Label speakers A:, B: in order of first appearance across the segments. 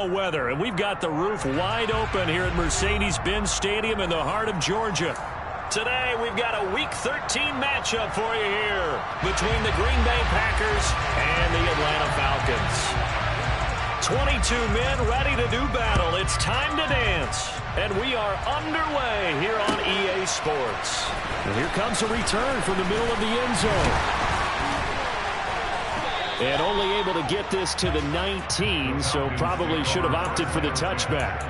A: fall weather, and we've got the roof wide open here at Mercedes-Benz Stadium in the heart of Georgia. Today, we've got a Week 13 matchup for you here between the Green Bay Packers and the Atlanta Falcons. 22 men ready to do battle. It's time to dance. And we are underway here on EA Sports. And here comes a return from the middle of the end zone. And only able to get this to the 19, so probably should have opted for the touchback.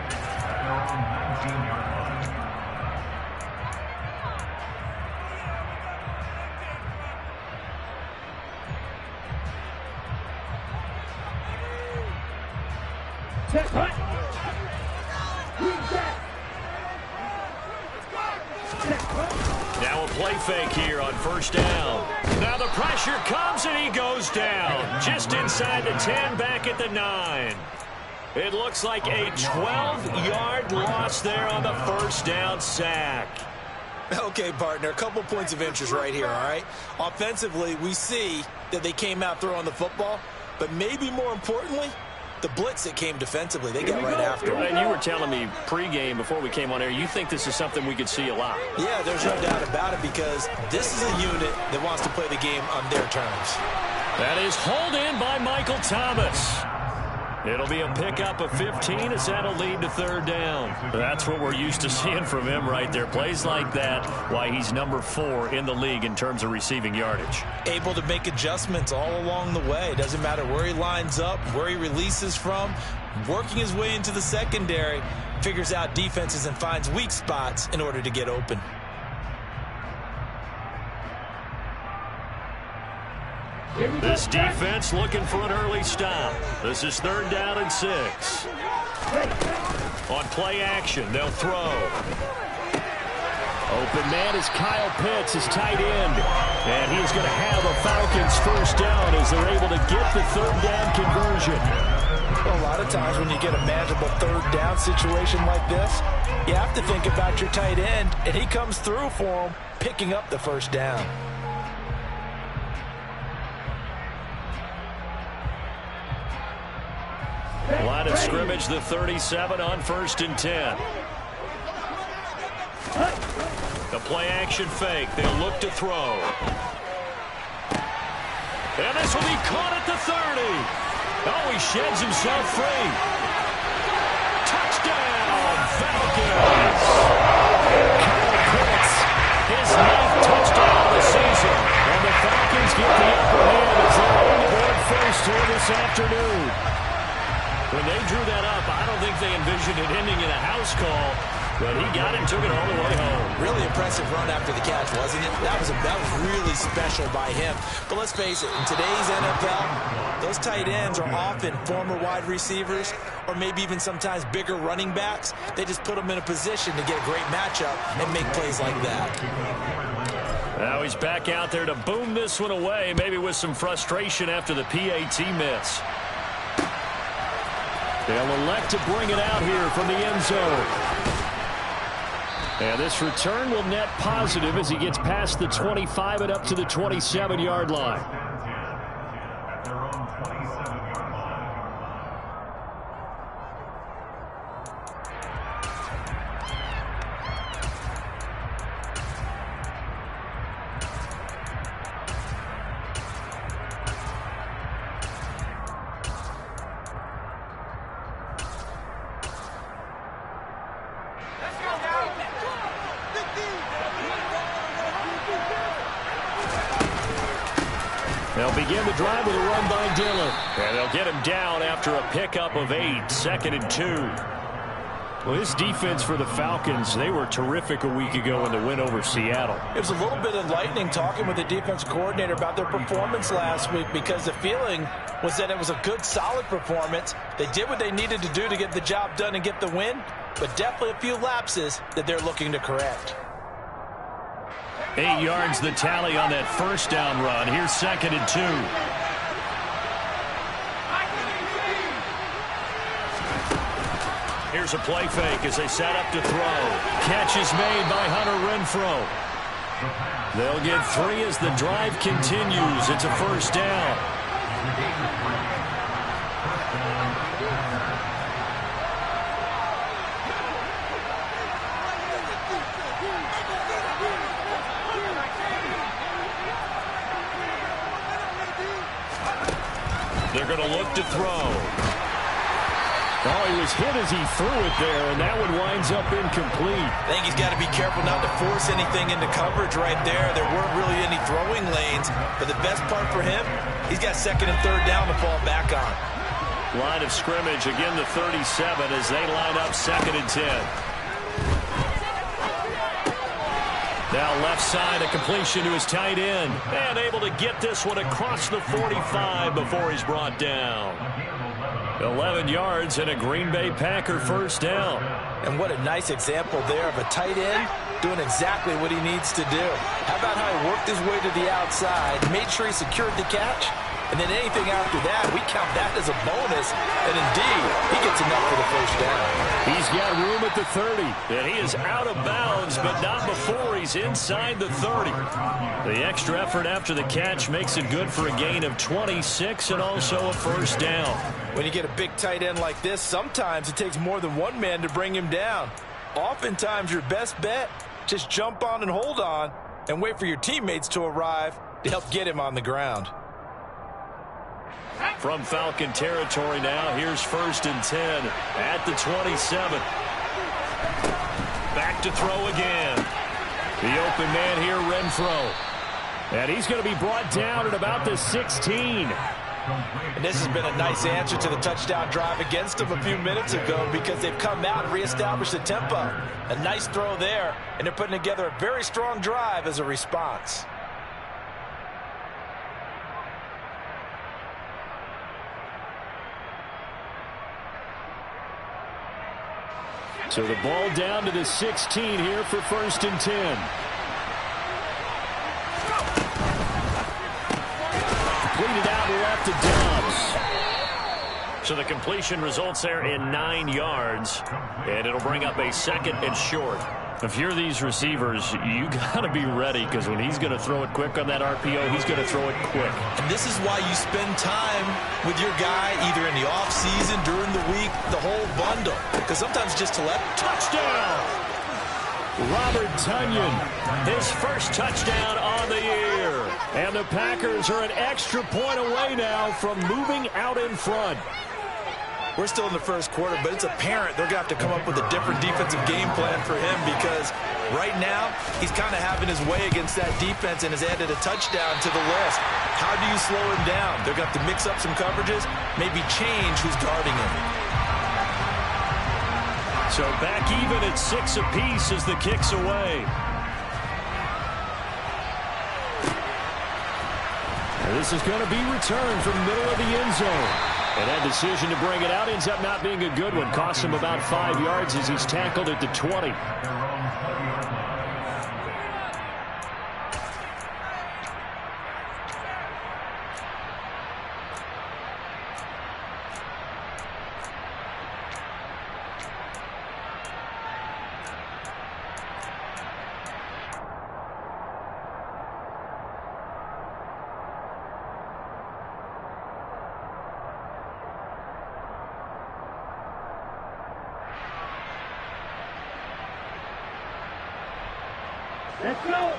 A: Now a play fake here on first down. Now the pressure comes and he goes down. Just inside the 10, back at the 9. It looks like a 12-yard loss there on the first down sack.
B: Okay, partner, a couple points of interest right here, all right? Offensively, we see that they came out throwing the football, but maybe more importantly, the blitz that came defensively, they got right after it.
A: And you were telling me pregame before we came on air, you think this is something we could see a lot.
B: Yeah, there's no doubt about it because this is a unit that wants to play the game on their terms.
A: That is hauled in by Michael Thomas. It'll be a pickup of 15 as that'll lead to third down. That's what we're used to seeing from him right there. Plays like that, why he's number 4 in the league in terms of receiving yardage.
B: Able to make adjustments all along the way. Doesn't matter where he lines up, where he releases from. Working his way into the secondary, figures out defenses and finds weak spots in order to get open.
A: This defense looking for an early stop. This is third down and 6. On play action, they'll throw. Open man is Kyle Pitts, his tight end. And he's going to have a Falcons first down as they're able to get the third down conversion.
B: Well, a lot of times when you get a manageable third down situation like this, you have to think about your tight end, and he comes through for him, picking up the first down.
A: Line of scrimmage, the 37 on first and 10. The play action fake. They'll look to throw. And this will be caught at the 30. Oh, he sheds himself free. Touchdown, Falcons. Kyle Pitts, his 9th touchdown of the season. And the Falcons get the upper hand as they're on the board first here this afternoon. When they drew that up, I don't think they envisioned it ending in a house call, but he got it and took it all the way home.
B: Really impressive run after the catch, wasn't it? That was really special by him. But let's face it, in today's NFL, those tight ends are often former wide receivers or maybe even sometimes bigger running backs. They just put them in a position to get a great matchup and make plays like that.
A: Now he's back out there to boom this one away, maybe with some frustration after the PAT miss. They'll elect to bring it out here from the end zone. And this return will net positive as he gets past the 25 and up to the 27-yard line. They'll begin the drive with a run by Dillon. And they'll get him down after a pickup of 8, 2nd and 2. Well, this defense for the Falcons, they were terrific a week ago in the win over Seattle.
B: It was a little bit enlightening talking with the defense coordinator about their performance last week because the feeling was that it was a good, solid performance. They did what they needed to do to get the job done and get the win, but definitely a few lapses that they're looking to correct.
A: 8 yards the tally on that first down run. Here's 2nd and 2. Here's a play fake as they set up to throw. Catch is made by Hunter Renfrow. They'll get 3 as the drive continues. It's a first down. going to look to throw. Oh, he was hit as he threw it there, and that one winds up incomplete.
B: I think he's got to be careful not to force anything into coverage right there. There weren't really any throwing lanes, but the best part for him, he's got second and third down to fall back on.
A: Line of scrimmage, again the 37 as they line up second and 10. Now left side, a completion to his tight end. And able to get this one across the 45 before he's brought down. 11 yards and a Green Bay Packer first down.
B: And what a nice example there of a tight end doing exactly what he needs to do. How about how he worked his way to the outside, made sure he secured the catch, and then anything after that, we count that as a bonus. And indeed, he gets enough for the first down.
A: He's got room at the 30, and he is out of bounds, but not before he's inside the 30. The extra effort after the catch makes it good for a gain of 26 and also a first down.
B: When you get a big tight end like this, sometimes it takes more than one man to bring him down. Oftentimes, your best bet, just jump on and hold on and wait for your teammates to arrive to help get him on the ground.
A: From Falcon territory now, here's first and 10 at the 27. Back to throw again. The open man here, Renfro. And he's going to be brought down at about the 16.
B: And this has been a nice answer to the touchdown drive against them a few minutes ago because they've come out and reestablished the tempo. A nice throw there, and they're putting together a very strong drive as a response.
A: So the ball down to the 16 here for first and 10. Completed out left to Dobbs. So the completion results there in 9 yards, and it'll bring up a second and short. If you're these receivers, you got to be ready because when he's going to throw it quick on that RPO, he's going to throw it quick.
B: And this is why you spend time with your guy either in the offseason, during the week, the whole bundle. Because sometimes just to let
A: touchdown. Robert Tonyan, his first touchdown on the year. And the Packers are an extra point away now from moving out in front.
B: We're still in the first quarter, but it's apparent they're going to have to come up with a different defensive game plan for him because right now he's kind of having his way against that defense and has added a touchdown to the list. How do you slow him down? They're going to have to mix up some coverages, maybe change who's guarding him.
A: So back even at 6 apiece as the kick's away. And this is going to be returned from the middle of the end zone. And that decision to bring it out ends up not being a good one. Costs him about 5 yards as he's tackled at the 20.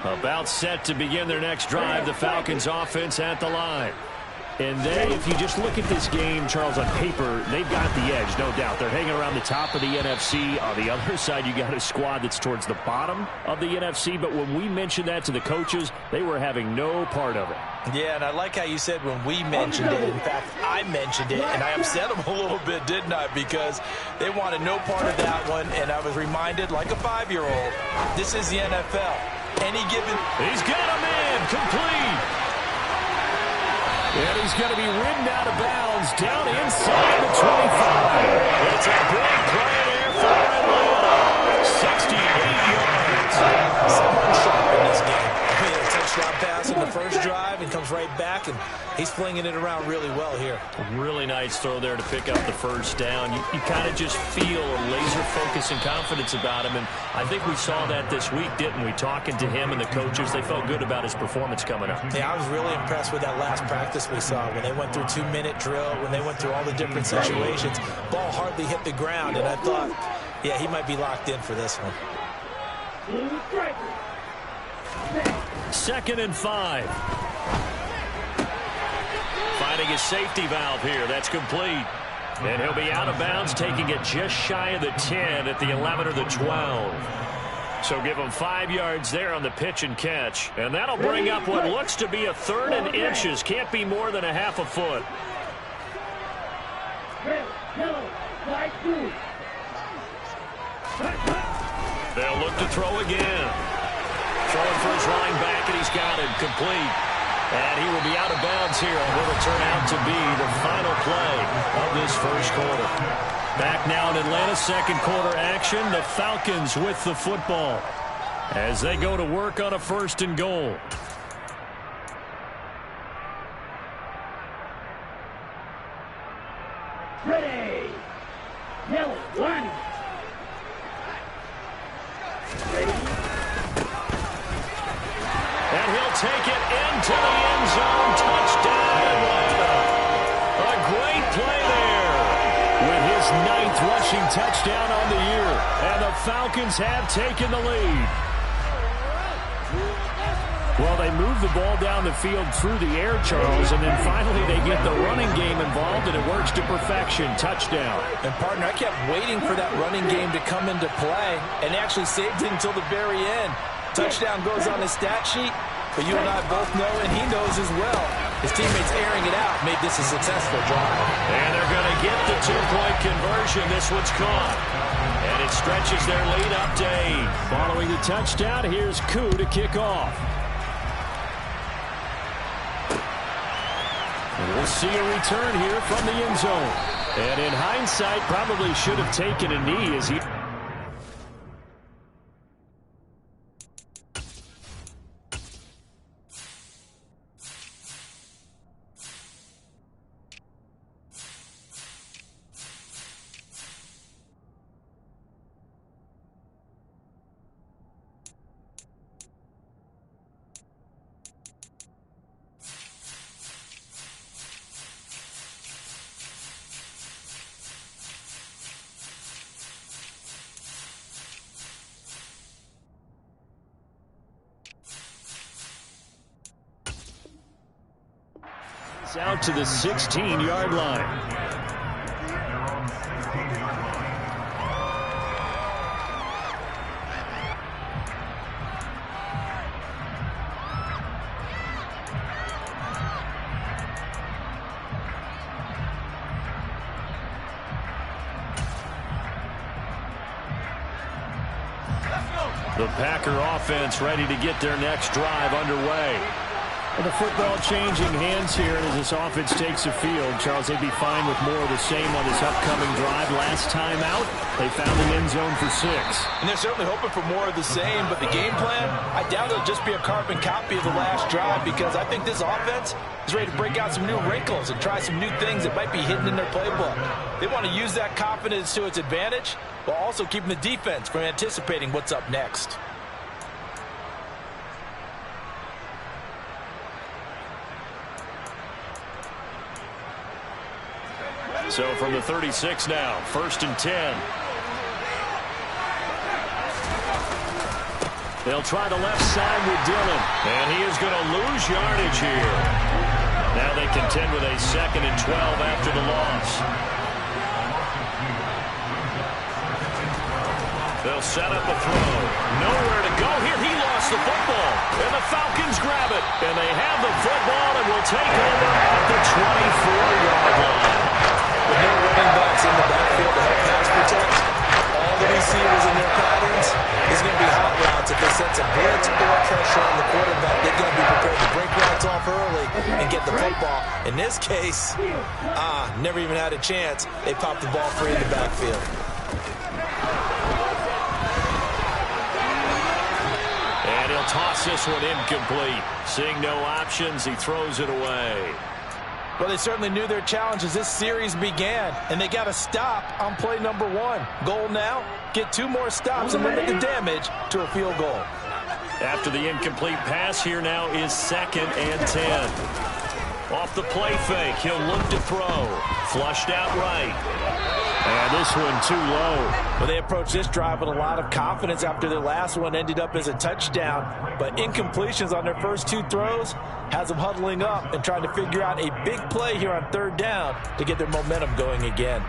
A: About set to begin their next drive, the Falcons offense at the line. And they, if you just look at this game, Charles, on paper, they've got the edge, no doubt. They're hanging around the top of the NFC. On the other side, you got a squad that's towards the bottom of the NFC. But when we mentioned that to the coaches, they were having no part of it.
B: Yeah, and I like how you said when we mentioned it. In fact, I mentioned it, and I upset them a little bit, didn't I? Because they wanted no part of that one, and I was reminded, like a 5-year-old, this is the NFL. Any given...
A: He's got a man complete. And he's going to be ridden out of bounds down inside the 25. It's a big play there for Atlanta. 68 yards.
B: Someone sharp in this game. He had a touchdown pass in the first drive and comes right back, and he's flinging it around really well here.
A: Really nice throw there to pick up the first down. You kind of just feel a laser focus and confidence about him, and I think we saw that this week, didn't we? Talking to him and the coaches, they felt good about his performance coming up.
B: Yeah, I was really impressed with that last practice we saw when they went through 2-minute drill, when they went through all the different situations. Ball hardly hit the ground, and I thought, yeah, he might be locked in for this one.
A: 2nd and 5. finding his safety valve here. That's complete. And he'll be out of bounds, taking it just shy of the 10 at the 11 or the 12. So give him 5 yards there on the pitch and catch. And that'll bring up what looks to be a 3rd and inches. Can't be more than a half a foot. They'll look to throw again. Throwing for his line back, and he's got it. Complete. And he will be out of bounds here on what will turn out to be the final play of this first quarter. Back now in Atlanta's second quarter action. The Falcons with the football as they go to work on a 1st and goal.
C: Ready. Yellow, line. Ready.
A: And he'll take it into the end zone. Touchdown, Atlanta. A great play there with his 9th rushing touchdown on the year. And the Falcons have taken the lead. Well, they move the ball down the field through the air, Charles, and then finally they get the running game involved, and it works to perfection. Touchdown.
B: And, partner, I kept waiting for that running game to come into play, and actually saved it until the very end. Touchdown goes on his stat sheet, but you and I both know, and he knows as well, his teammates airing it out made this a successful drive.
A: And they're going to get the 2-point conversion. This one's caught. And it stretches their lead up to 8. Following the touchdown, here's Koo to kick off. And we'll see a return here from the end zone. And in hindsight, probably should have taken a knee as he... out to the 16-yard line. The Packer offense ready to get their next drive underway. And the football changing hands here as this offense takes the field. Charles, they'd be fine with more of the same on this upcoming drive. Last time out, they found the end zone for 6.
B: And they're certainly hoping for more of the same, but the game plan, I doubt it'll just be a carbon copy of the last drive, because I think this offense is ready to break out some new wrinkles and try some new things that might be hidden in their playbook. They want to use that confidence to its advantage while also keeping the defense from anticipating what's up next.
A: So from the 36 now, 1st and 10. They'll try the left side with Dillon, and he is going to lose yardage here. Now they contend with a 2nd and 12 after the loss. They'll set up a throw. Nowhere to go here. He lost the football, and the Falcons grab it. And they have the football and will take over at the 24-yard line.
B: With no running backs in the backfield to help pass protect, all the receivers in their patterns is going to be hot routes. If they sense a blitz or pressure on the quarterback, they're going to be prepared to break routes off early and get the football. In this case, never even had a chance. They popped the ball free in the backfield.
A: And he'll toss this one incomplete. Seeing no options, he throws it away.
B: Well, they certainly knew their challenge as this series began, and they got a stop on play number 1. Goal now, get 2 more stops and limit the damage to a field goal.
A: After the incomplete pass, here now is 2nd and 10. Off the play fake, he'll look to throw. Flushed out right. And this one too low.
B: Well, they approached this drive with a lot of confidence after their last one ended up as a touchdown. But incompletions on their first two throws has them huddling up and trying to figure out a big play here on third down to get their momentum going again.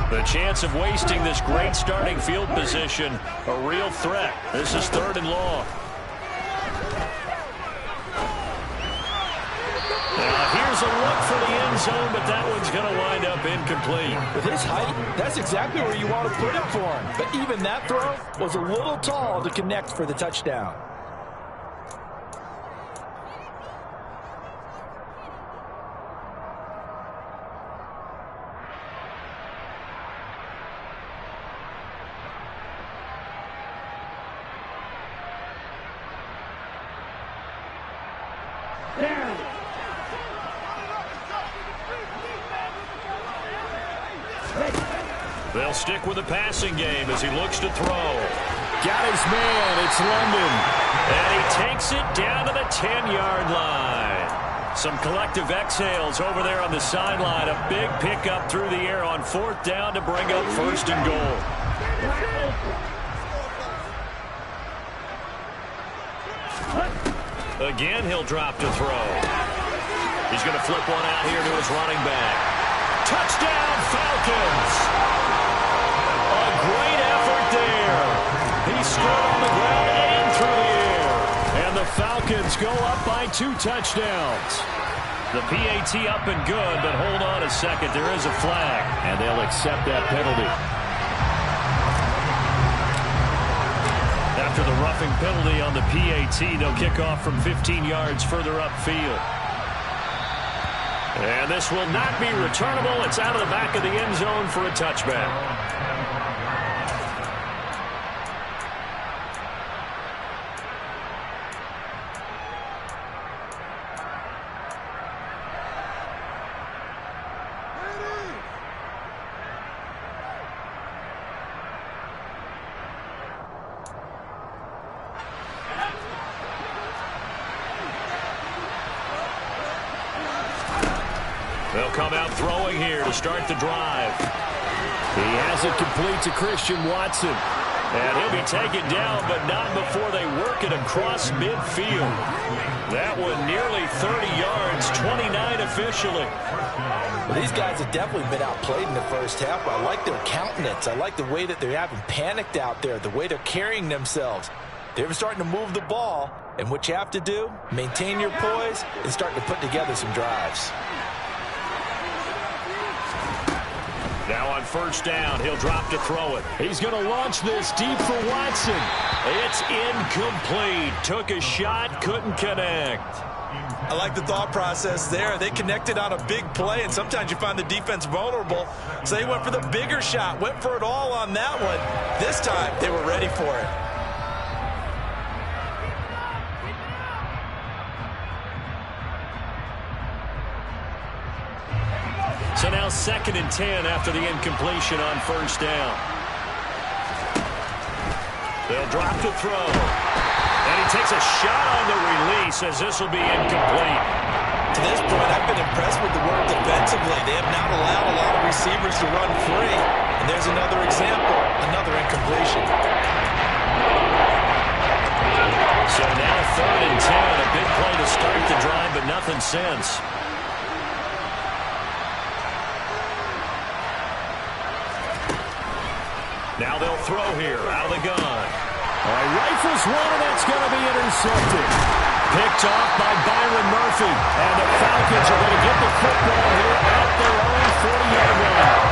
A: The chance of wasting this great starting field position, a real threat. This is 3rd and long. Now here's a look for the end zone, but that one's going to wind up incomplete.
B: With his height, that's exactly where you want to put it for him. But even that throw was a little tall to connect for the touchdown.
A: They'll stick with the passing game as he looks to throw. Got his man. It's London. And he takes it down to the 10-yard line. Some collective exhales over there on the sideline. A big pickup through the air on 4th down to bring up 1st and goal. Again, he'll drop to throw. He's going to flip one out here to his running back. Touchdown, Falcons! A great effort there. He scored on the ground and through the air. And the Falcons go up by 2 touchdowns. The PAT up and good, but hold on a second. There is a flag, and they'll accept that penalty. After the roughing penalty on the PAT, they'll kick off from 15 yards further upfield. And this will not be returnable. It's out of the back of the end zone for a touchback. They'll come out throwing here to start the drive. He has it complete to Christian Watson. And he'll be taken down, but not before they work it across midfield. That one nearly 30 yards, 29 officially.
B: Well, these guys have definitely been outplayed in the first half. I like their countenance. I like the way that they're having panicked out there, the way they're carrying themselves. They're starting to move the ball, and what you have to do, maintain your poise and start to put together some drives.
A: Now on 1st down, he'll drop to throw it. He's going to launch this deep for Watson. It's incomplete. Took a shot, couldn't connect.
B: I like the thought process there. They connected on a big play, and sometimes you find the defense vulnerable. So they went for the bigger shot, went for it all on that one. This time, they were ready for it.
A: So now 2nd and 10 after the incompletion on 1st down. They'll drop to throw. And he takes a shot on the release as this will be incomplete.
B: To this point, I've been impressed with the work defensively. They have not allowed a lot of receivers to run free. And there's another example, another incompletion.
A: So now 3rd and 10, a big play to start the drive, but nothing since. Now they'll throw here, out of the gun. Rifles one, and that's going to be intercepted. Picked off by Byron Murphy. And the Falcons are going to get the football here at their own 40-yard line.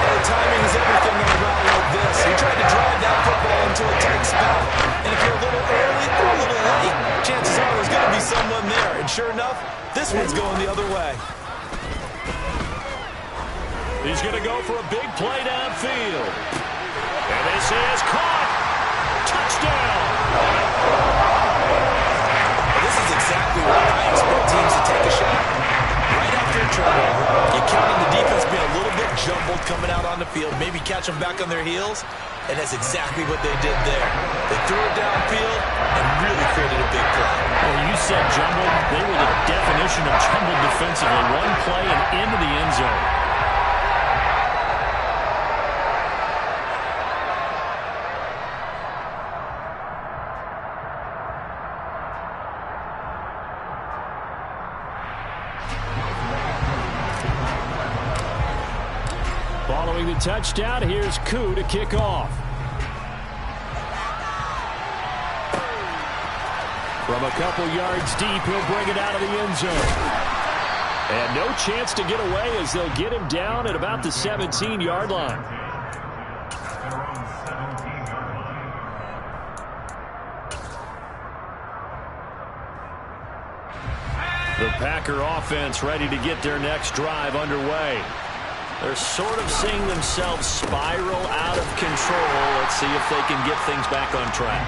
B: Well, timing is everything on a route like this. He tried to drive that football into a tight spot. And if you're a little early or a little late, chances are there's going to be someone there. And sure enough, this one's going the other way.
A: He's going to go for a big play downfield. And this is caught. Touchdown.
B: This is exactly why I expect teams to take a shot. Right after a turnover, you count on the defense being a little bit jumbled coming out on the field, maybe catch them back on their heels, and that's exactly what they did there. They threw it downfield and really created a big play.
A: Well, you said jumbled. They were the definition of jumbled defensively. One play and into the end zone. Following the touchdown, here's Koo to kick off. From a couple yards deep, he'll bring it out of the end zone. And no chance to get away as they'll get him down at about the 17-yard line. The Packer offense ready to get their next drive underway. They're sort of seeing themselves spiral out of control. Let's see if they can get things back on track.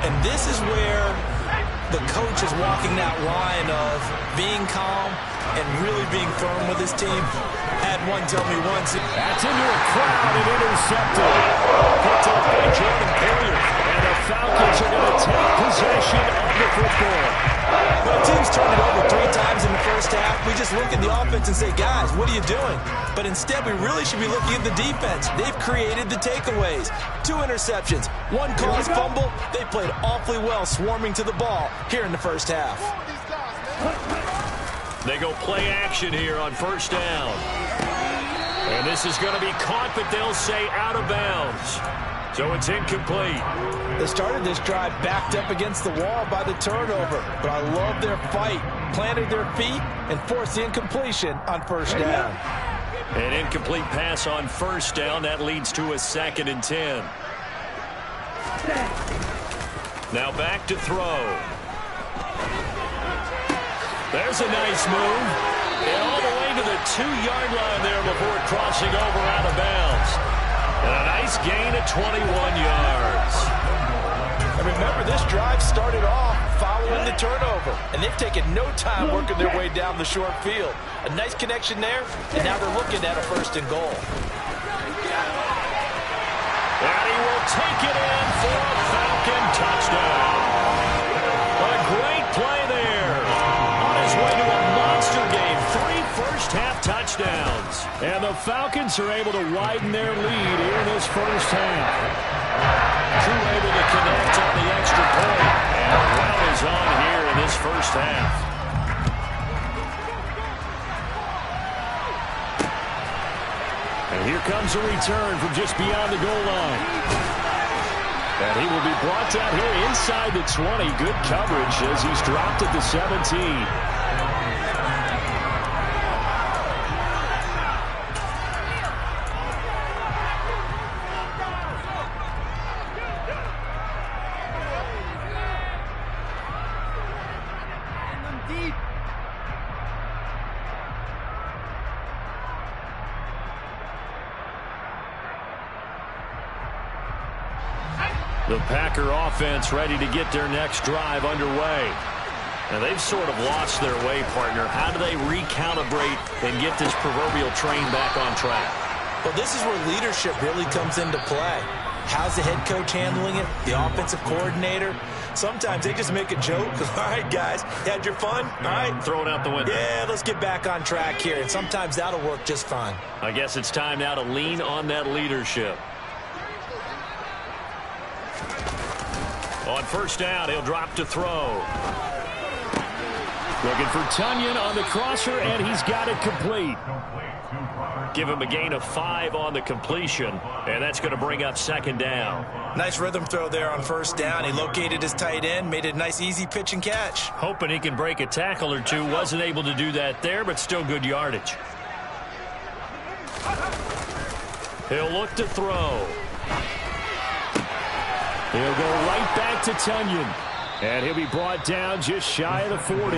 B: And this is where the coach is walking that line of being calm and really being firm with his team. Had one tell me once.
A: That's into a crowd and intercepted. Picked up by Jordan Poyer. And the Falcons are going to take possession of the football.
B: When a team's turned it over 3 times in the first half, we just look at the offense and say, guys, what are you doing? But instead, we really should be looking at the defense. They've created the takeaways. 2 interceptions, 1 caused fumble. They played awfully well swarming to the ball here in the first half.
A: They go play action here on first down. And this is going to be caught, but they'll say out of bounds. So it's incomplete.
B: They started this drive backed up against the wall by the turnover, but I love their fight. Planted their feet and forced the incompletion on first down.
A: An incomplete pass on first down. That leads to a 2nd and 10. Now back to throw. There's a nice move. And all the way to the 2-yard line there before crossing over out of bounds. And a nice gain of 21 yards.
B: And remember, this drive started off following the turnover, and they've taken no time working their way down the short field. A nice connection there, and now they're looking at a 1st and goal.
A: And he will take it in for a Falcon touchdown. A great play there. On his way to a monster game. 3 first-half touchdowns. And the Falcons are able to widen their lead here in this first half. Drew able to connect on the extra point. And the well is on here in this first half. And here comes a return from just beyond the goal line. And he will be brought down here inside the 20. Good coverage as he's dropped at the 17. The Packer offense ready to get their next drive underway. Now, they've sort of lost their way, partner. How do they recalibrate and get this proverbial train back on track?
B: Well, this is where leadership really comes into play. How's the head coach handling it? The offensive coordinator? Sometimes they just make a joke. All right, guys, had your fun? All right.
A: Throw it out the window.
B: Yeah, let's get back on track here. And sometimes that'll work just fine.
A: I guess it's time now to lean on that leadership. On first down, he'll drop to throw. Looking for Tunyon on the crosser, and he's got it complete. Give him a gain of 5 on the completion, and that's going to bring up 2nd down.
B: Nice rhythm throw there on first down. He located his tight end, made it a nice, easy pitch and catch.
A: Hoping he can break a tackle or two. Wasn't able to do that there, but still good yardage. He'll look to throw. He'll go right back to Tunyon. And he'll be brought down just shy of the 40.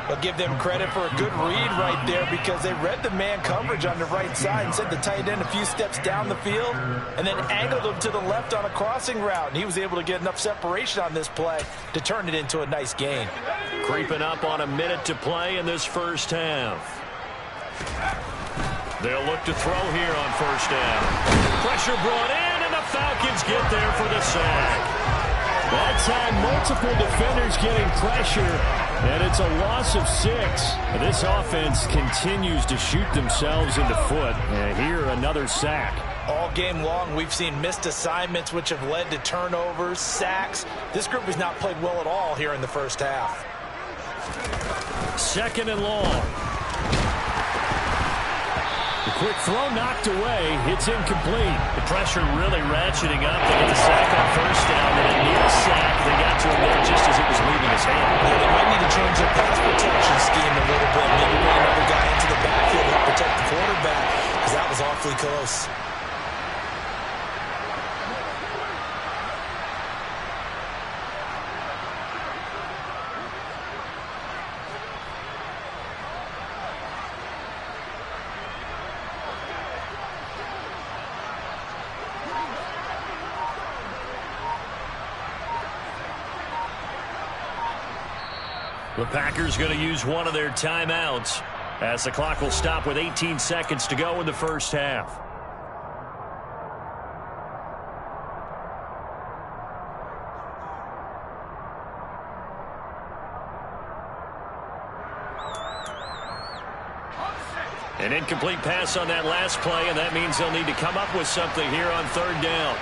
B: But give them credit for a good read right there because they read the man coverage on the right side and sent the tight end a few steps down the field and then angled him to the left on a crossing route. And he was able to get enough separation on this play to turn it into a nice gain.
A: Creeping up on a minute to play in this first half. They'll look to throw here on first down. Pressure brought in, and the Falcons get there for the sack. That time, multiple defenders getting pressure, and it's a loss of 6. This offense continues to shoot themselves in the foot, and here another sack.
B: All game long, we've seen missed assignments, which have led to turnovers, sacks. This group has not played well at all here in the first half.
A: Second and long. The quick throw knocked away. It's incomplete. The pressure really ratcheting up. They get the sack on first down. They didn't need a sack. They got to him there just as it was leaving his hand.
B: Yeah, they might need to change their pass protection scheme a little bit. Maybe bring another guy into the backfield to protect the quarterback because that was awfully close.
A: The Packers going to use one of their timeouts as the clock will stop with 18 seconds to go in the first half. An incomplete pass on that last play, and that means they'll need to come up with something here on third down.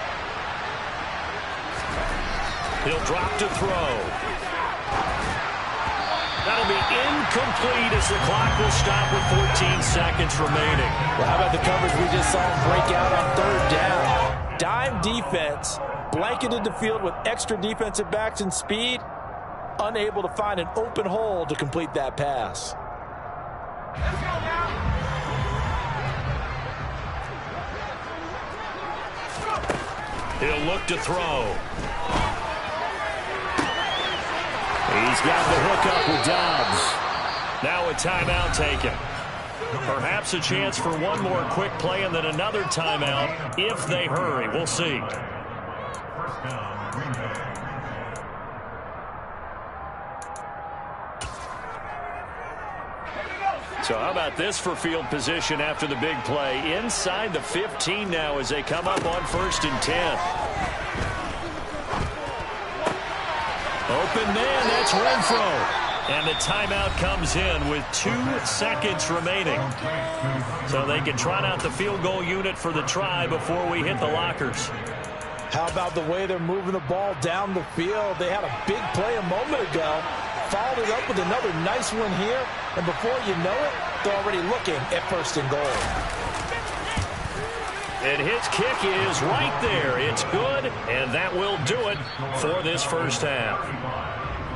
A: He'll drop to throw. That'll be incomplete as the clock will stop with 14 seconds remaining.
B: Well, how about the coverage we just saw him break out on third down? Dime defense, blanketed the field with extra defensive backs and speed, unable to find an open hole to complete that pass.
C: Let's go now.
A: He'll look to throw. He's got the hook up with Dobbs. Now a timeout taken. Perhaps a chance for one more quick play and then another timeout if they hurry. We'll see. So how about this for field position after the big play? Inside the 15 now as they come up on 1st and 10. Open man, that's Renfro. And the timeout comes in with 2 seconds remaining. So they can trot out the field goal unit for the try before we hit the lockers.
B: How about the way they're moving the ball down the field? They had a big play a moment ago. Followed it up with another nice one here. And before you know it, they're already looking at 1st and goal.
A: And his kick is right there. It's good, and that will do it for this first half.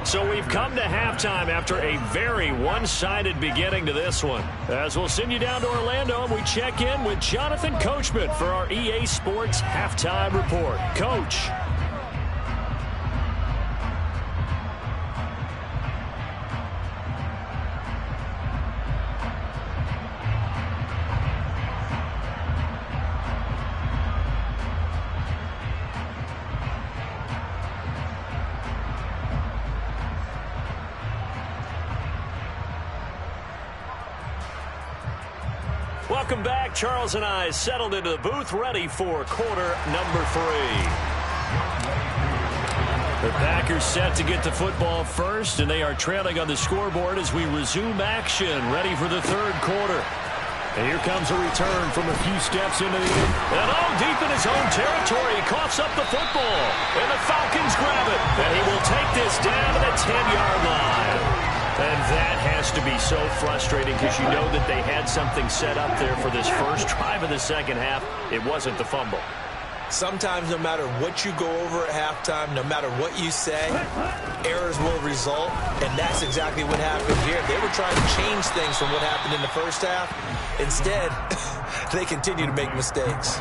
A: So we've come to halftime after a very one-sided beginning to this one. As we'll send you down to Orlando, and we check in with Jonathan Coachman for our EA Sports Halftime Report. Coach. Welcome back. Charles and I settled into the booth, ready for quarter number 3. The Packers set to get the football first, and they are trailing on the scoreboard as we resume action, ready for the 3rd quarter. And here comes a return from a few steps into the end. And deep in his own territory, he coughs up the football. And the Falcons grab it. And he will take this down to the 10-yard line. And that has to be so frustrating because you know that they had something set up there for this first drive of the second half. It wasn't the fumble.
B: Sometimes no matter what you go over at halftime, no matter what you say, errors will result, and that's exactly what happened here. They were trying to change things from what happened in the first half. Instead, they continue to make mistakes.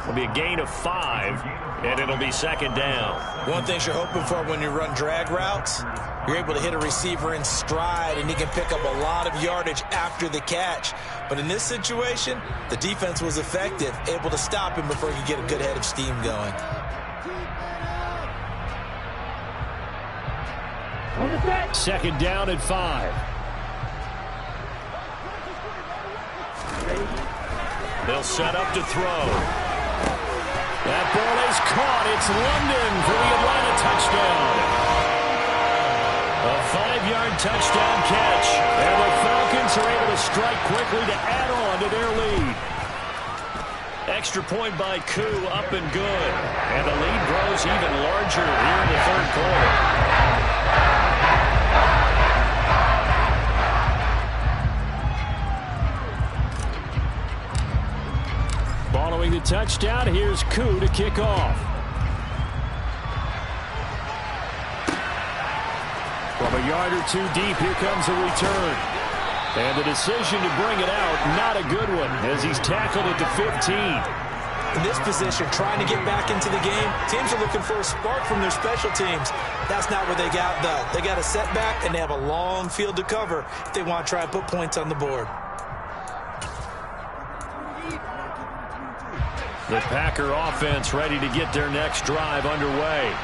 A: It'll be a gain of 5, and it'll be second down.
B: One thing you're hoping for when you run drag routes, you're able to hit a receiver in stride, and he can pick up a lot of yardage after the catch. But in this situation, the defense was effective, able to stop him before he could get a good head of steam going.
A: Second down and 5. They'll set up to throw. That ball is caught. It's London for the Atlanta touchdown. A 5-yard touchdown catch. And the Falcons are able to strike quickly to add on to their lead. Extra point by Koo, up and good. And the lead grows even larger here in the third quarter. Following the touchdown, here's Koo to kick off. From a yard or two deep, here comes a return. And the decision to bring it out, not a good one, as he's tackled at the 15.
B: In this position, trying to get back into the game, teams are looking for a spark from their special teams. That's not what they got, though. They got a setback, and they have a long field to cover if they want to try and put points on the board.
A: The Packer offense ready to get their next drive underway.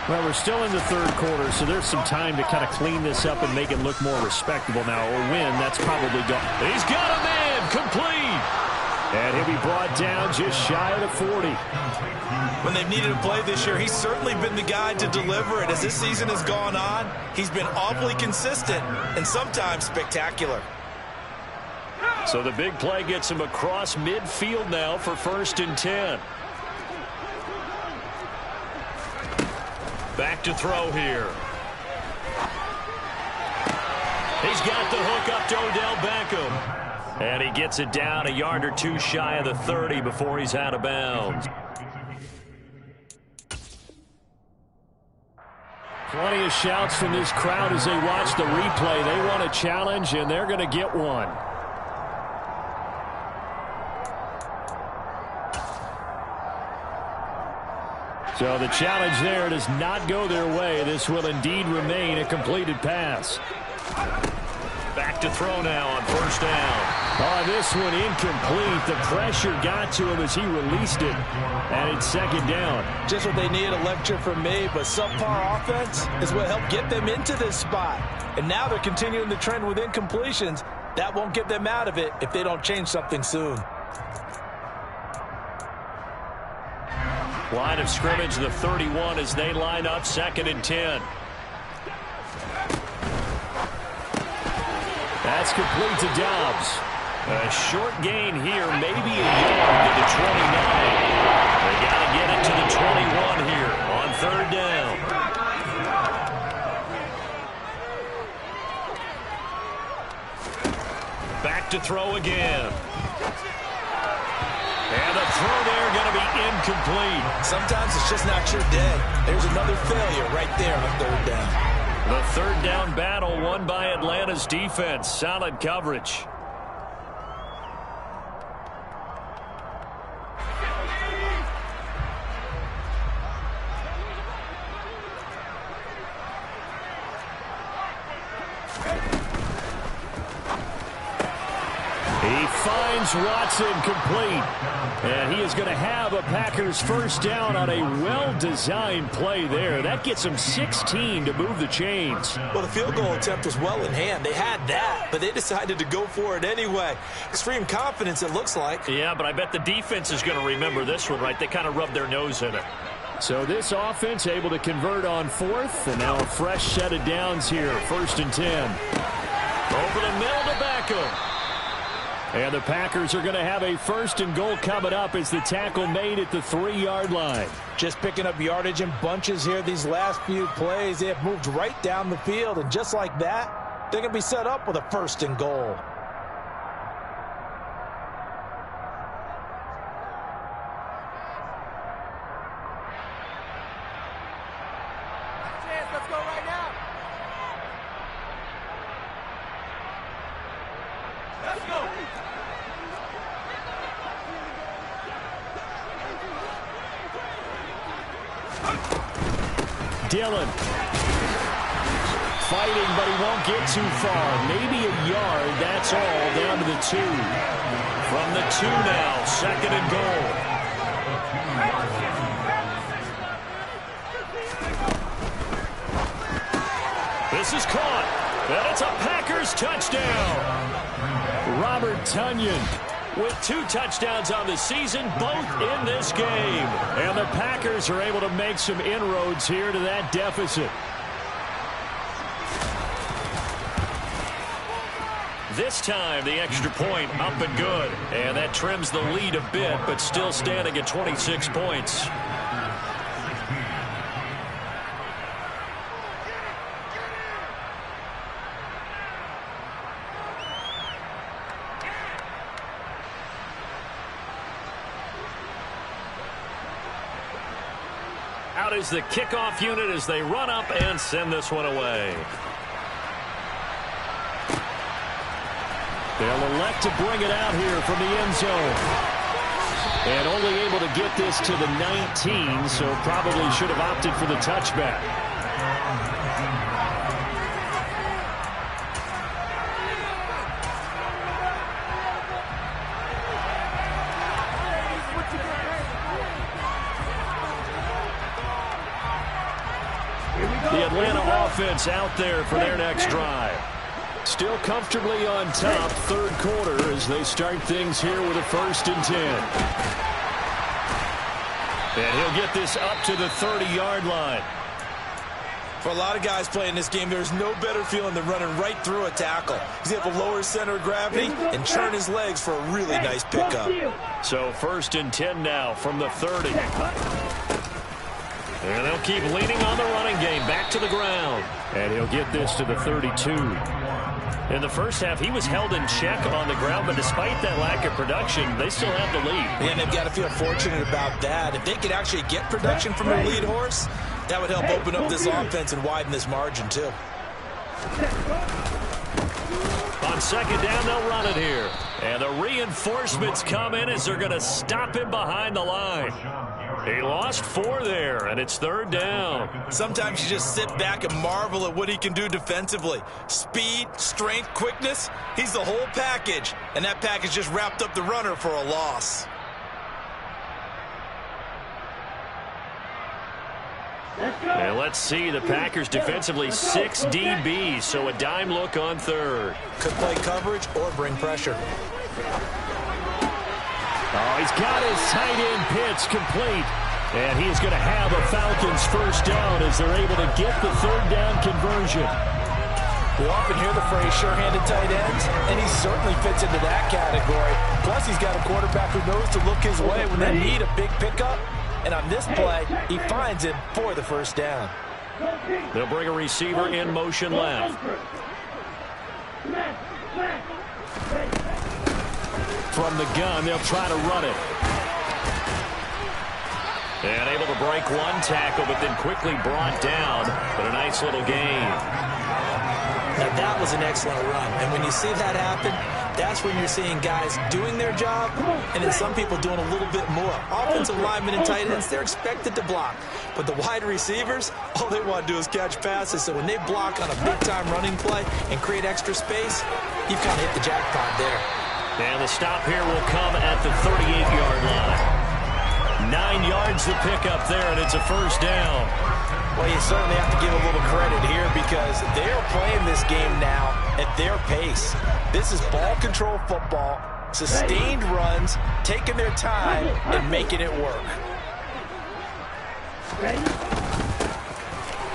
A: Well, we're still in the third quarter, so there's some time to kind of clean this up and make it look more respectable now. A win, that's probably gone. He's got a man, complete. And he'll be brought down just shy of the 40.
B: When they've needed a play this year, he's certainly been the guy to deliver it. As this season has gone on, he's been awfully consistent and sometimes spectacular.
A: So the big play gets him across midfield now for 1st and 10. Back to throw here. He's got the hook up to Odell Beckham. And he gets it down a yard or two shy of the 30 before he's out of bounds. Plenty of shouts from this crowd as they watch the replay. They want a challenge, and they're going to get one. So the challenge there does not go their way. This will indeed remain a completed pass. Back to throw now on 1st down. Oh, this one incomplete. The pressure got to him as he released it. And it's 2nd down.
B: Just what they need, a lecture from me, but subpar offense is what helped get them into this spot. And now they're continuing the trend with incompletions. That won't get them out of it if they don't change something soon.
A: Line of scrimmage, the 31 as they line up 2nd and 10. That's complete to Dobbs. A short gain here, maybe a yard to the 29. They got to get it to the 21 here on 3rd down. Back to throw again. And the throw there going to be incomplete.
B: Sometimes it's just not your day. There's another failure right there on 3rd down.
A: The 3rd down battle won by Atlanta's defense. Solid coverage. He finds Watson complete. And he is going to have a Packers 1st down on a well-designed play there. That gets him 16 to move the chains.
B: Well, the field goal attempt was well in hand. They had that, but they decided to go for it anyway. Extreme confidence, it looks like.
A: Yeah, but I bet the defense is going to remember this one, right? They kind of rubbed their nose in it. So this offense able to convert on 4th, and now a fresh set of downs here, 1st and 10. Over the middle to Beckham. And the Packers are going to have a 1st and goal coming up as the tackle made at the 3-yard line.
B: Just picking up yardage in bunches here these last few plays. They have moved right down the field, and just like that, they're going to be set up with a 1st and goal.
A: Dillon. Fighting, but he won't get too far. Maybe a yard, that's all, down to the 2. From the 2 now, 2nd and goal. This is caught, and it's a Packers touchdown. Robert Tonyan with 2 touchdowns on the season, both in this game. And the Packers are able to make some inroads here to that deficit. This time, the extra point up and good. And that trims the lead a bit, but still standing at 26 points. Out is the kickoff unit as they run up and send this one away. They'll elect to bring it out here from the end zone. And only able to get this to the 19, so probably should have opted for the touchback. The Atlanta offense out there for their next drive. Still comfortably on top, 3rd quarter, as they start things here with a 1st and 10. And he'll get this up to the 30-yard line.
B: For a lot of guys playing this game, there's no better feeling than running right through a tackle. He's able to lower his center of gravity and turn his legs for a really nice pickup.
A: So 1st and 10 now from the 30. And they'll keep leaning on the running game back to the ground. And he'll get this to the 32. In the first half, he was held in check on the ground, but despite that lack of production, they still have the lead.
B: And they've got to feel fortunate about that. If they could actually get production from their lead horse, that would help open up this offense and widen this margin, too.
A: On 2nd down, they'll run it here. And the reinforcements come in as they're going to stop him behind the line. He lost 4 there, and it's 3rd down.
B: Sometimes you just sit back and marvel at what he can do defensively. Speed, strength, quickness, he's the whole package. And that package just wrapped up the runner for a loss.
A: And let's see, the Packers defensively 6 DBs, so a dime look on 3rd.
B: Could play coverage or bring pressure.
A: Oh, he's got his tight end pitch complete. And he's going to have a Falcons 1st down as they're able to get the 3rd down conversion.
B: We often hear the phrase sure-handed tight ends, and he certainly fits into that category. Plus, he's got a quarterback who knows to look his way when they need a big pickup. And on this play, he finds him for the 1st down.
A: They'll bring a receiver in motion left. From the gun, they'll try to run it. And able to break 1 tackle, but then quickly brought down. But a nice little gain.
B: Now, that was an excellent run. And when you see that happen, that's when you're seeing guys doing their job, and then some people doing a little bit more. Offensive linemen and tight ends, they're expected to block. But the wide receivers, all they want to do is catch passes. So when they block on a big-time running play and create extra space, you've kind of hit the jackpot there.
A: And the stop here will come at the 38-yard line. 9 yards to pick up there, and it's a 1st down.
B: Well, you certainly have to give a little credit here because they're playing this game now at their pace. This is ball control football, sustained runs, taking their time and making it work.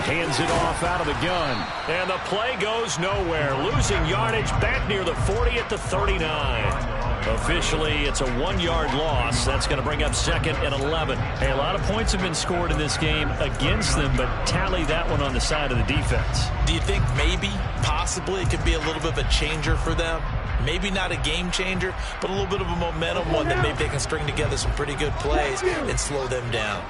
A: Hands it off out of the gun. And the play goes nowhere. Losing yardage back near the 40 at the 39. Officially, it's a 1-yard loss. That's going to bring up 2nd and 11. Hey, a lot of points have been scored in this game against them, but tally that one on the side of the defense.
B: Do you think maybe, possibly, it could be a little bit of a changer for them? Maybe not a game changer, but a little bit of a momentum one that maybe they can string together some pretty good plays and slow them down.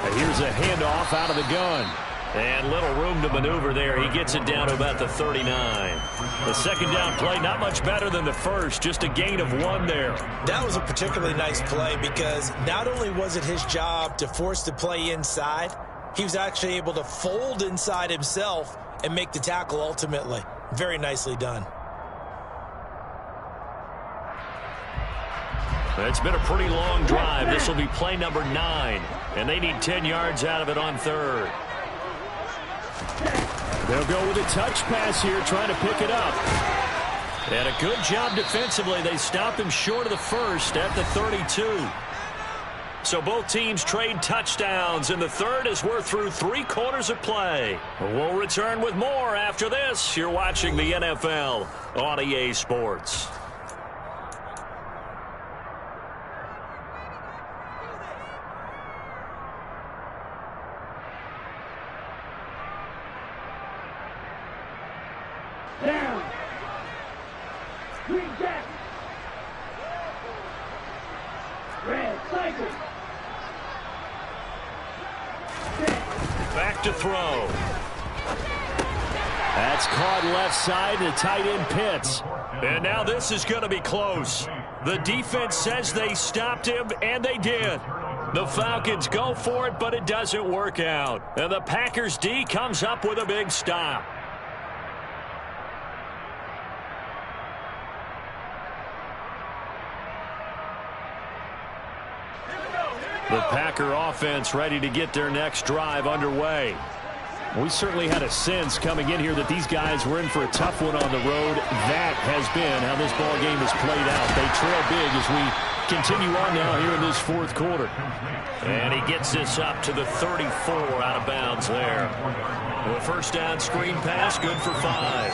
A: And here's a handoff out of the gun. And little room to maneuver there. He gets it down to about the 39. The second down play, not much better than the first, just a gain of 1 there.
B: That was a particularly nice play because not only was it his job to force the play inside, he was actually able to fold inside himself and make the tackle ultimately. Very nicely done.
A: It's been a pretty long drive. This will be play number 9, and they need 10 yards out of it on third. They'll go with a touch pass here, trying to pick it up. And a good job defensively. They stop him short of the first at the 32. So both teams trade touchdowns, and the third as we're through 3 quarters of play. We'll return with more after this. You're watching the NFL on EA Sports.
C: Down. Green jacket. Red cycle.
A: Back to throw. That's caught left side, the tight end Pitts. And now this is going to be close. The defense says they stopped him, and they did. The Falcons go for it, but it doesn't work out. And the Packers D comes up with a big stop. The Packer offense ready to get their next drive underway. We certainly had a sense coming in here that these guys were in for a tough one on the road. That has been how this ball game has played out. They trail big as we continue on now here in this fourth quarter. And he gets this up to the 34 out of bounds there. The first down screen pass, good for 5.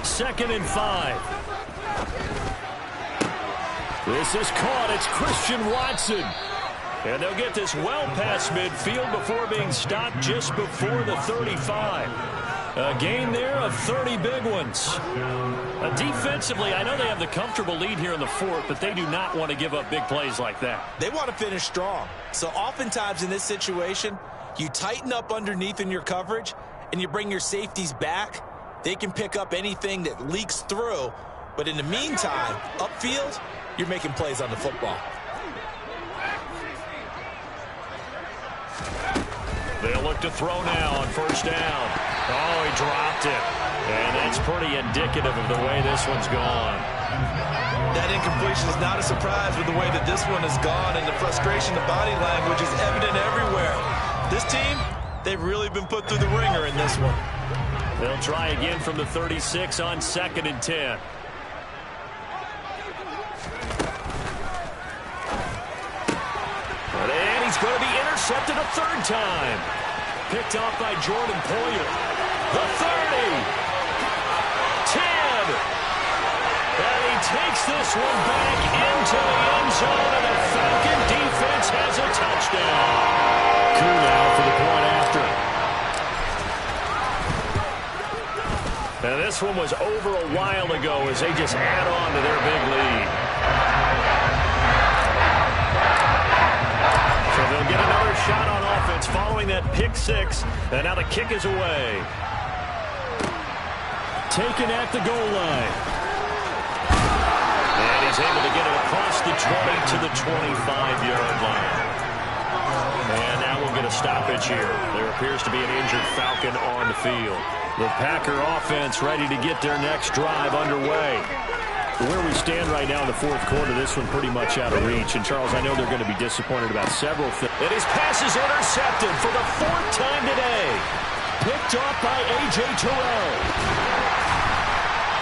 A: Second and 5. This is caught. It's Christian Watson. And they'll get this well past midfield before being stopped just before the 35. A gain there of 30 big ones. Defensively, I know they have the comfortable lead here in the fourth, but they do not want to give up big plays like that.
B: They want to finish strong. So oftentimes in this situation, you tighten up underneath in your coverage, and you bring your safeties back. They can pick up anything that leaks through. But in the meantime, upfield, you're making plays on the football.
A: They'll look to throw now on first down. Oh, he dropped it. And that's pretty indicative of the way this one's gone.
B: That incompletion is not a surprise with the way that this one has gone, and the frustration, the body language is evident everywhere. This team, they've really been put through the ringer in this one.
A: They'll try again from the 36 on 2nd and 10. And he's going to be intercepted a third time. Picked off by Jordan Poyer. The 30. 10. And he takes this one back into the end zone, and the Falcon defense has a touchdown. Coup now for the point after. Now this one was over a while ago as they just add on to their big lead. So they'll get another shot on offense following that pick 6. And now the kick is away. Taken at the goal line. And he's able to get it across the 20 to the 25-yard line. And now we'll get a stoppage here. There appears to be an injured Falcon on the field. The Packer offense ready to get their next drive underway. Where we stand right now in the fourth quarter, this one pretty much out of reach. And, Charles, I know they're going to be disappointed about several things. And his pass is intercepted for the 4th time today. Picked off by A.J. Terrell.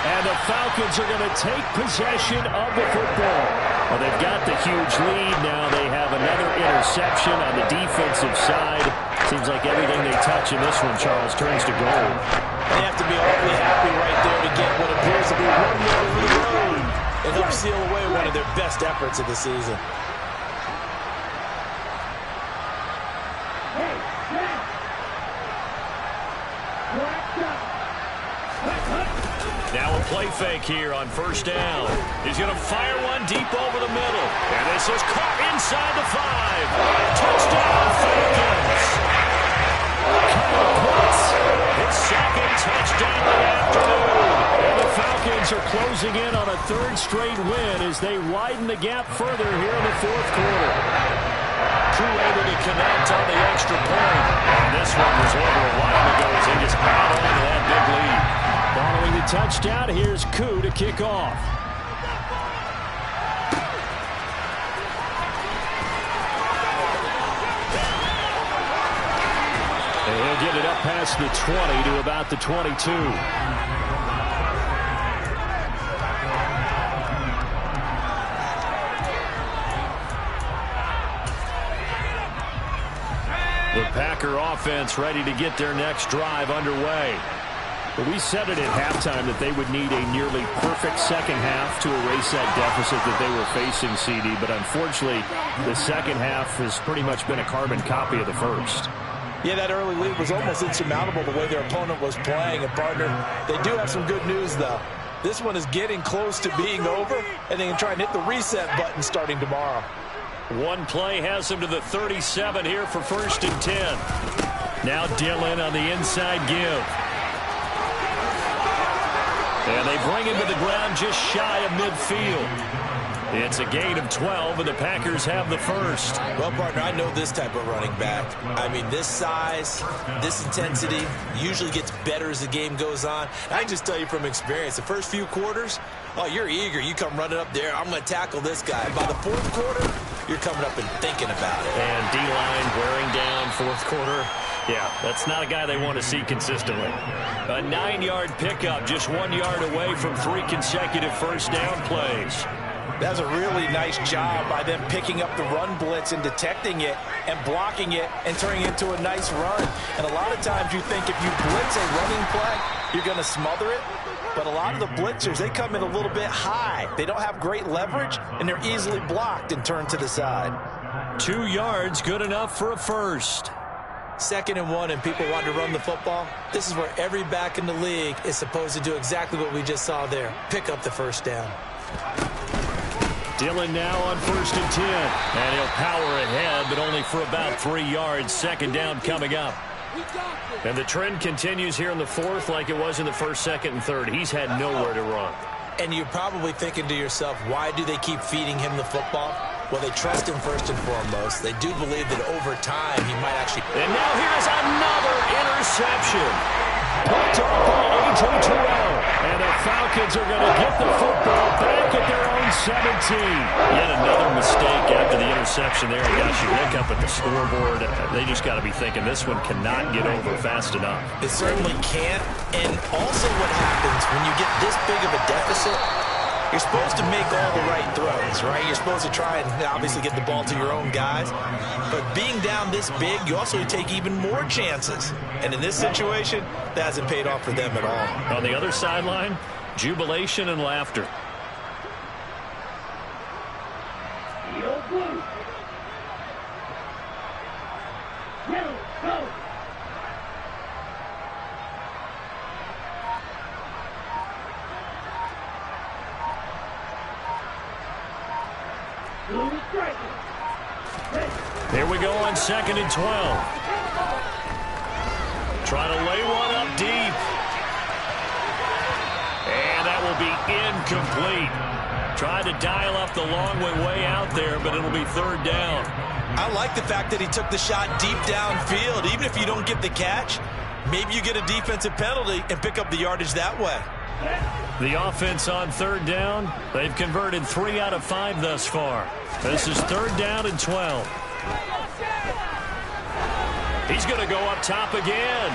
A: And the Falcons are going to take possession of the football. Well, they've got the huge lead. Now they have another interception on the defensive side. Seems like everything they touch in this one, Charles, turns to gold.
B: They have to be awfully happy right there to get what appears to be one more over the road and help seal away one of their best efforts of the season.
A: Now a play fake here on first down. He's going to fire one deep over the middle. And this is caught inside the 5. Touchdown, Flacons. Kyle Pitts, his second touchdown of the afternoon. And the Falcons are closing in on a third straight win as they widen the gap further here in the fourth quarter. Crew able to connect on the extra point. And this one was over a while ago as they just held on to that big lead. Following the touchdown, here's Koo to kick off. And he'll get it up past the 20 to about the 22. The Packer offense ready to get their next drive underway. But we said it at halftime that they would need a nearly perfect second half to erase that deficit that they were facing, CD. But unfortunately, the second half has pretty much been a carbon copy of the first.
B: Yeah, that early lead was almost insurmountable the way their opponent was playing. And, partner, they do have some good news, though. This one is getting close to being over, and they can try and hit the reset button starting tomorrow.
A: One play has him to the 37 here for 1st and 10. Now Dillon on the inside give. And they bring him to the ground just shy of midfield. It's a gain of 12, and the Packers have the first.
B: Well, partner, I know this type of running back. I mean, this size, this intensity usually gets better as the game goes on. I can just tell you from experience, the first few quarters, oh, you're eager. You come running up there, I'm going to tackle this guy. By the fourth quarter, you're coming up and thinking about it.
A: And D-line wearing down fourth quarter. Yeah, that's not a guy they want to see consistently. A 9-yard pickup, just 1 yard away from 3 consecutive first down plays.
B: That's a really nice job by them picking up the run blitz and detecting it and blocking it and turning it into a nice run. And a lot of times you think if you blitz a running play, you're going to smother it. But a lot of the blitzers, they come in a little bit high. They don't have great leverage, and they're easily blocked and turned to the side.
A: 2 yards, good enough for a first.
B: 2nd and 1, and people want to run the football. This is where every back in the league is supposed to do exactly what we just saw there. Pick up the first down.
A: Dillon now on 1st and 10. And he'll power ahead, but only for about 3 yards. 2nd down coming up. And the trend continues here in the fourth like it was in the 1st, 2nd, and 3rd. He's had nowhere to run.
B: And you're probably thinking to yourself, why do they keep feeding him the football? Well, they trust him first and foremost. They do believe that over time he might actually...
A: And now here's another interception. Picked off by A.J. Terrell. And the Falcons are going to get the football back at their own 17. Yet another mistake after the interception there. Gosh, you look up at the scoreboard. They just got to be thinking this one cannot get over fast enough.
B: It certainly can't. And also what happens when you get this big of a deficit, you're supposed to make all the right throws, right? You're supposed to try and obviously get the ball to your own guys. But being down this big, you also take even more chances. And in this situation, that hasn't paid off for them at all.
A: On the other sideline, jubilation and laughter.
C: Yellow, blue. Yellow, go. Blue is striking.
A: Here we go on 2nd and 12. Trying to lay one up deep. And that will be incomplete. Tried to dial up the long way out there, but it'll be 3rd down.
B: I like the fact that he took the shot deep downfield. Even if you don't get the catch, maybe you get a defensive penalty and pick up the yardage that way.
A: The offense on 3rd down, they've converted 3 out of 5 thus far. This is 3rd down and 12. He's going to go up top again.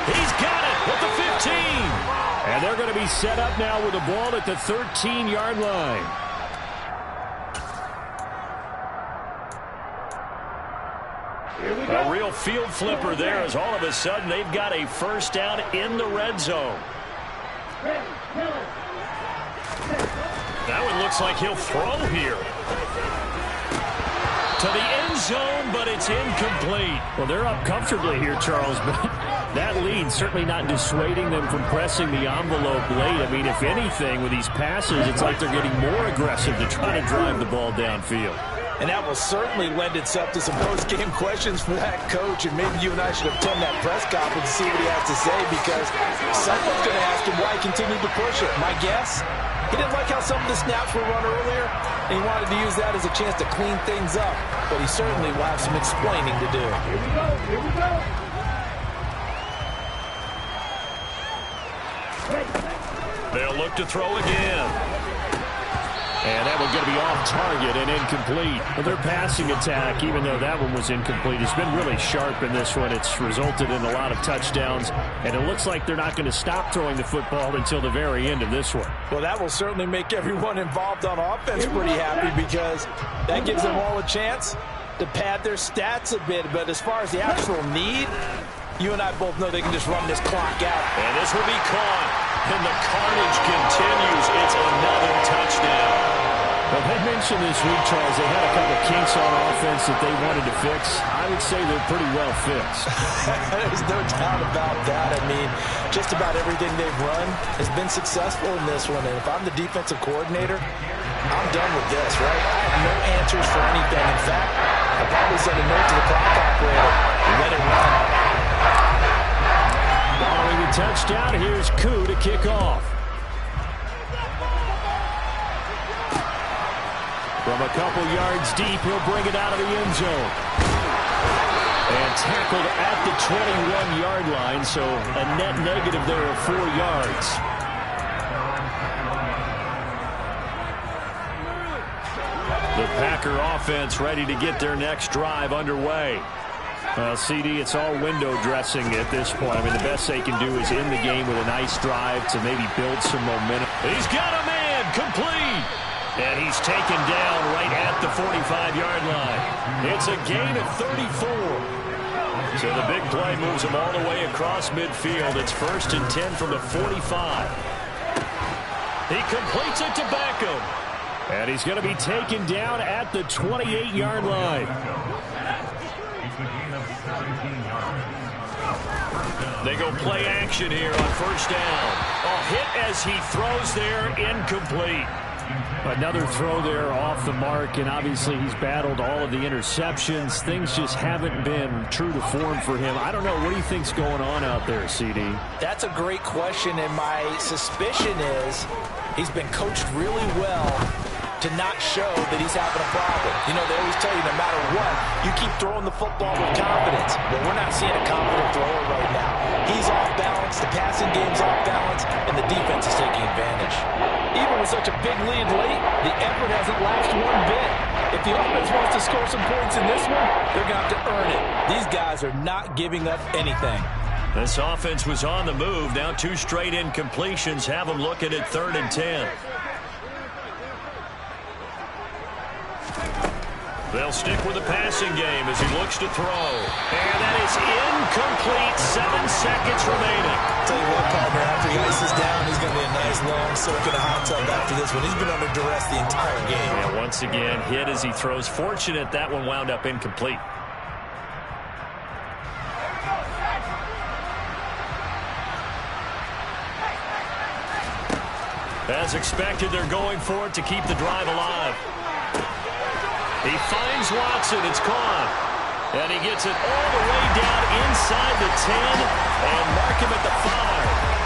A: He's got it at the 15. And they're going to be set up now with the ball at the 13-yard line. A real field flipper there as all of a sudden they've got a first down in the red zone. That one looks like he'll throw here. To the end zone, but it's incomplete. Well, they're up comfortably here, Charles, but That lead certainly not dissuading them from pressing the envelope late. I mean, if anything, with these passes, it's like they're getting more aggressive to try to drive the ball downfield.
B: And that will certainly lend itself to some post-game questions for that coach. And maybe you and I should attend that press conference to see what he has to say, because someone's going to ask him why he continued to push it. My guess, he didn't like how some of the snaps were run earlier, and he wanted to use that as a chance to clean things up. But he certainly will have some explaining to do.
C: Here we go. Here we go.
A: They'll look to throw again. And that one's going to be off target and incomplete. Well, their passing attack, even though that one was incomplete, has been really sharp in this one. It's resulted in a lot of touchdowns, and it looks like they're not going to stop throwing the football until the very end of this one.
B: Well, that will certainly make everyone involved on offense pretty happy, because that gives them all a chance to pad their stats a bit. But as far as the actual need, you and I both know they can just run this clock out.
A: And this will be caught. And the carnage continues. It's another touchdown. Well, they mentioned this week, Charles, they had a couple of kinks on offense that they wanted to fix. I would say they're pretty well fixed.
B: There's no doubt about that. I mean, just about everything they've run has been successful in this one. And if I'm the defensive coordinator, I'm done with this, right? I have no answers for anything. In fact, I'll probably send a note to the clock operator and let it run.
A: Following the touchdown, here's Koo to kick off. From a couple yards deep, he'll bring it out of the end zone. And tackled at the 21-yard line, so a net negative there of 4 yards. The Packer offense ready to get their next drive underway. Well, CD, it's all window dressing at this point. I mean, the best they can do is end the game with a nice drive to maybe build some momentum. He's got a man, complete. And he's taken down right at the 45-yard line. It's a gain of 34. So the big play moves him all the way across midfield. It's 1st and 10 from the 45. He completes it to Beckham. And he's going to be taken down at the 28-yard line. They go play action here on 1st down. A hit as he throws there, incomplete. Another throw there off the mark, and obviously he's battled all of the interceptions. Things just haven't been true to form for him. I don't know. What do you think's going on out there, CD?
B: That's a great question, and my suspicion is he's been coached really well to not show that he's having a problem. You know, they always tell you no matter what, you keep throwing the football with confidence. But we're not seeing a confident thrower right now. He's off balance, the passing game's off balance, and the defense is taking advantage. Even with such a big lead late, the effort hasn't lasted one bit. If the offense wants to score some points in this one, they're going to have to earn it. These guys are not giving up anything.
A: This offense was on the move. Now 2 straight incompletions have them looking at 3rd and 10. They'll stick with the passing game as he looks to throw. And that is incomplete. 7 seconds remaining.
B: Tell you what, partner, after he ices down, he's going to be a nice long soak in a hot tub after this one. He's been under duress the entire game.
A: Yeah, once again, hit as he throws. Fortunate that one wound up incomplete. As expected, they're going for it to keep the drive alive. He finds Watson. It's caught. And he gets it all the way down inside the 10 and mark him at the 5.